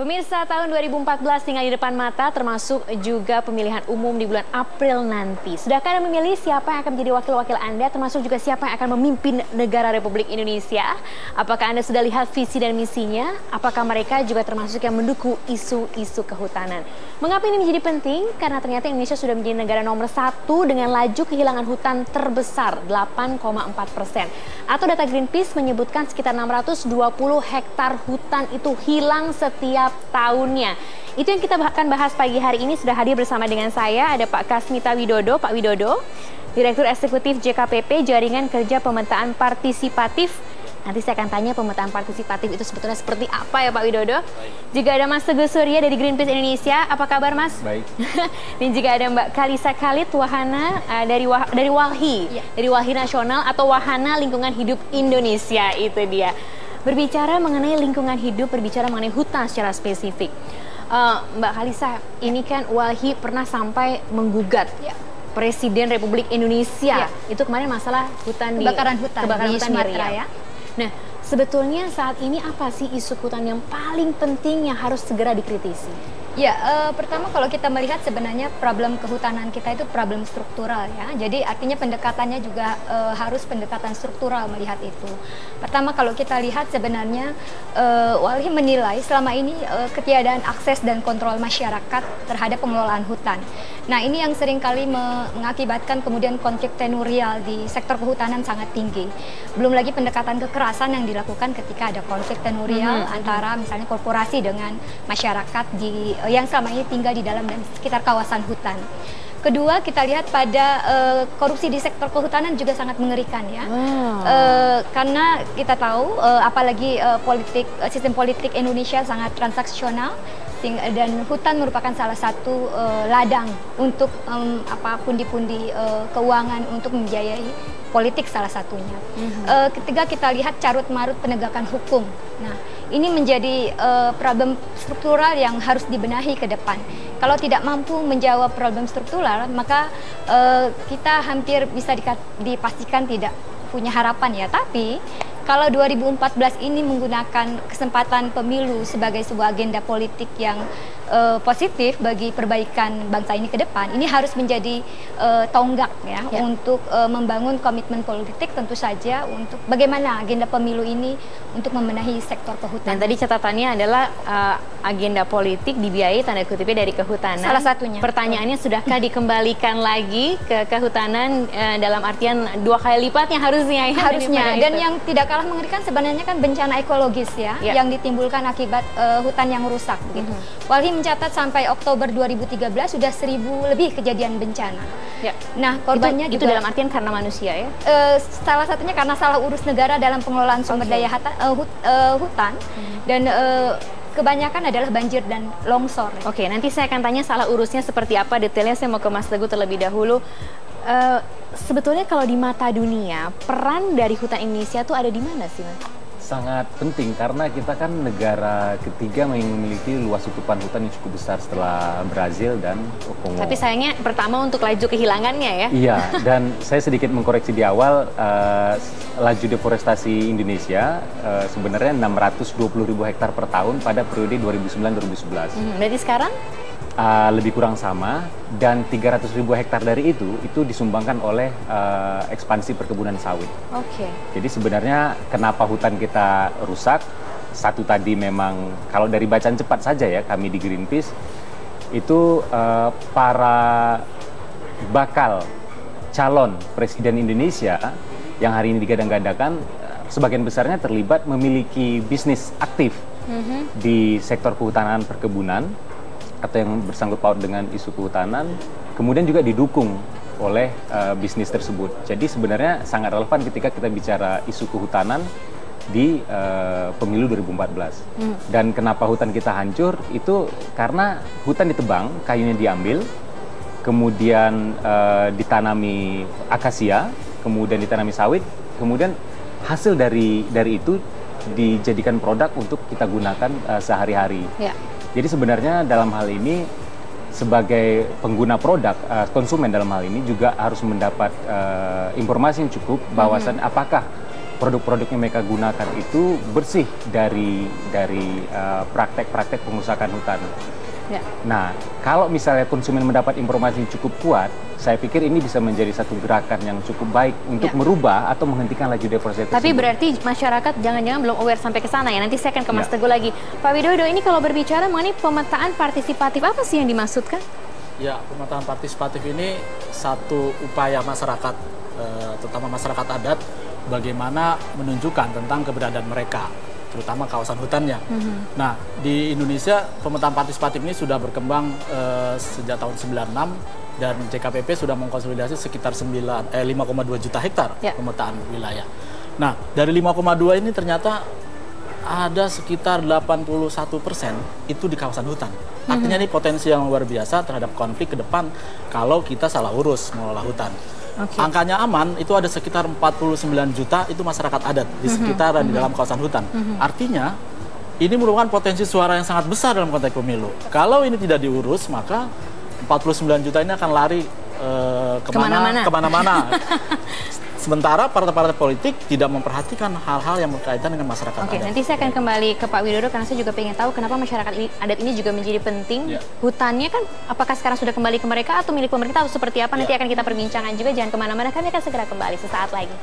Pemirsa, tahun 2014 tinggal di depan mata, termasuk juga pemilihan umum di bulan April nanti. Sudahkah Anda memilih siapa yang akan menjadi wakil-wakil Anda, termasuk juga siapa yang akan memimpin negara Republik Indonesia? Apakah Anda sudah lihat visi dan misinya? Apakah mereka juga termasuk yang mendukung isu-isu kehutanan? Mengapa ini menjadi penting? Karena ternyata Indonesia sudah menjadi negara nomor 1 dengan laju kehilangan hutan terbesar, 8,4%. Atau data Greenpeace menyebutkan sekitar 620 hektar hutan itu hilang setiap tahunnya. Itu yang kita akan bahas pagi hari ini. Sudah hadir bersama dengan saya ada Pak Kasmita Widodo. Pak Widodo, Direktur Eksekutif JKPP, Jaringan Kerja Pemetaan Partisipatif. Nanti saya akan tanya pemetaan partisipatif itu sebetulnya seperti apa ya Pak Widodo. Juga ada Mas Teguh Surya dari Greenpeace Indonesia. Apa kabar Mas? Baik. Dan juga ada Mbak Kalisa Khalid Wahana dari Walhi, ya, dari Walhi Nasional atau Wahana Lingkungan Hidup Indonesia. Itu dia. Berbicara mengenai lingkungan hidup, berbicara mengenai hutan secara spesifik. Mbak Kalisa, ini kan Walhi pernah sampai menggugat Presiden Republik Indonesia. Itu kemarin masalah hutan kebakaran hutan di Sumatera ya. Nah, sebetulnya saat ini apa sih isu hutan yang paling penting yang harus segera dikritisi? Ya, pertama kalau kita melihat sebenarnya problem kehutanan kita itu problem struktural ya. Jadi artinya pendekatannya juga harus pendekatan struktural melihat itu. Pertama kalau kita lihat sebenarnya Walhi menilai selama ini ketiadaan akses dan kontrol masyarakat terhadap pengelolaan hutan. Nah ini yang seringkali mengakibatkan kemudian konflik tenurial di sektor kehutanan sangat tinggi. Belum lagi pendekatan kekerasan yang dilakukan ketika ada konflik tenurial antara misalnya korporasi dengan masyarakat yang selama ini tinggal di dalam dan sekitar kawasan hutan. Kedua, kita lihat pada korupsi di sektor kehutanan juga sangat mengerikan ya. Karena kita tahu apalagi sistem politik Indonesia sangat transaksional dan hutan merupakan salah satu ladang untuk pundi-pundi keuangan untuk membiayai politik salah satunya. Ketiga, kita lihat carut-marut penegakan hukum. Nah, ini menjadi problem struktural yang harus dibenahi ke depan. Kalau tidak mampu menjawab problem struktural, maka kita hampir bisa dipastikan tidak punya harapan ya. Tapi kalau 2014 ini menggunakan kesempatan pemilu sebagai sebuah agenda politik yang positif bagi perbaikan bangsa ini ke depan, ini harus menjadi tonggak ya untuk membangun komitmen politik tentu saja untuk bagaimana agenda pemilu ini untuk membenahi sektor kehutanan. Dan tadi catatannya adalah agenda politik dibiayai tanda kutipnya dari kehutanan. Salah satunya. Pertanyaannya, sudahkah dikembalikan lagi ke kehutanan dalam artian 2 kali lipatnya harusnya ya? Harusnya. Dan yang tidak kalah mengerikan sebenarnya kan bencana ekologis ya, yang ditimbulkan akibat hutan yang rusak begitu. Walhi mencatat sampai Oktober 2013 sudah 1.000 lebih kejadian bencana. Nah, korbannya itu juga dalam artian karena manusia ya? Salah satunya karena salah urus negara dalam pengelolaan sumber daya hutan dan kebanyakan adalah banjir dan longsor. Oke, nanti saya akan tanya salah urusnya seperti apa detailnya. Saya mau ke Mas Teguh terlebih dahulu. Sebetulnya kalau di mata dunia, peran dari hutan Indonesia tuh ada di mana sih, Mas? Sangat penting karena kita kan negara ketiga yang memiliki luas tutupan hutan yang cukup besar setelah Brazil dan Kongo. Tapi sayangnya pertama untuk laju kehilangannya ya. Iya, dan saya sedikit mengkoreksi di awal, laju deforestasi Indonesia sebenarnya 620.000 hektar per tahun pada periode 2009-2011. Berarti sekarang? Lebih kurang sama, dan 300.000 hektar dari itu disumbangkan oleh ekspansi perkebunan sawit. Jadi sebenarnya kenapa hutan kita rusak? Satu tadi memang kalau dari bacaan cepat saja ya kami di Greenpeace itu para bakal calon presiden Indonesia yang hari ini digadang-gadangkan sebagian besarnya terlibat memiliki bisnis aktif di sektor kehutanan perkebunan atau yang bersangkut paut dengan isu kehutanan, kemudian juga didukung oleh bisnis tersebut. Jadi sebenarnya sangat relevan ketika kita bicara isu kehutanan di pemilu 2014. Dan kenapa hutan kita hancur, itu karena hutan ditebang, kayunya diambil, kemudian ditanami akasia, kemudian ditanami sawit, kemudian hasil dari itu dijadikan produk untuk kita gunakan sehari-hari. Jadi sebenarnya dalam hal ini sebagai pengguna produk, konsumen dalam hal ini juga harus mendapat informasi yang cukup bahwasan apakah produk-produk yang mereka gunakan itu bersih dari praktek-praktek pengusakan hutan. Ya. Nah, kalau misalnya konsumen mendapat informasi yang cukup kuat, saya pikir ini bisa menjadi satu gerakan yang cukup baik untuk merubah atau menghentikan laju deforestasi. Tapi berarti masyarakat jangan-jangan belum aware sampai ke sana ya. Nanti saya akan ke Mas Teguh lagi. Pak Widodo, ini kalau berbicara mengenai pemetaan partisipatif, apa sih yang dimaksudkan? Ya, pemetaan partisipatif ini satu upaya masyarakat, terutama masyarakat adat, bagaimana menunjukkan tentang keberadaan mereka, terutama kawasan hutannya. Nah, di Indonesia pemetaan partisipatif ini sudah berkembang sejak tahun 96 dan JKPP sudah mengkonsolidasi sekitar 5,2 juta hektar pemetaan wilayah. Nah, dari 5,2 ini ternyata ada sekitar 81% itu di kawasan hutan. Artinya ini potensi yang luar biasa terhadap konflik ke depan kalau kita salah urus mengelola hutan. Angkanya aman itu ada sekitar 49 juta itu masyarakat adat di sekitar dan di dalam kawasan hutan. Artinya ini merupakan potensi suara yang sangat besar dalam konteks pemilu. Kalau ini tidak diurus maka 49 juta ini akan lari kemana-mana. Sementara partai-partai politik tidak memperhatikan hal-hal yang berkaitan dengan masyarakat adat. Nanti saya akan kembali ke Pak Widodo karena saya juga pengen tahu kenapa masyarakat adat ini juga menjadi penting. Hutannya kan apakah sekarang sudah kembali ke mereka atau milik pemerintah atau seperti apa? Nanti akan kita perbincangkan juga. Jangan kemana-mana, kami akan segera kembali sesaat lagi.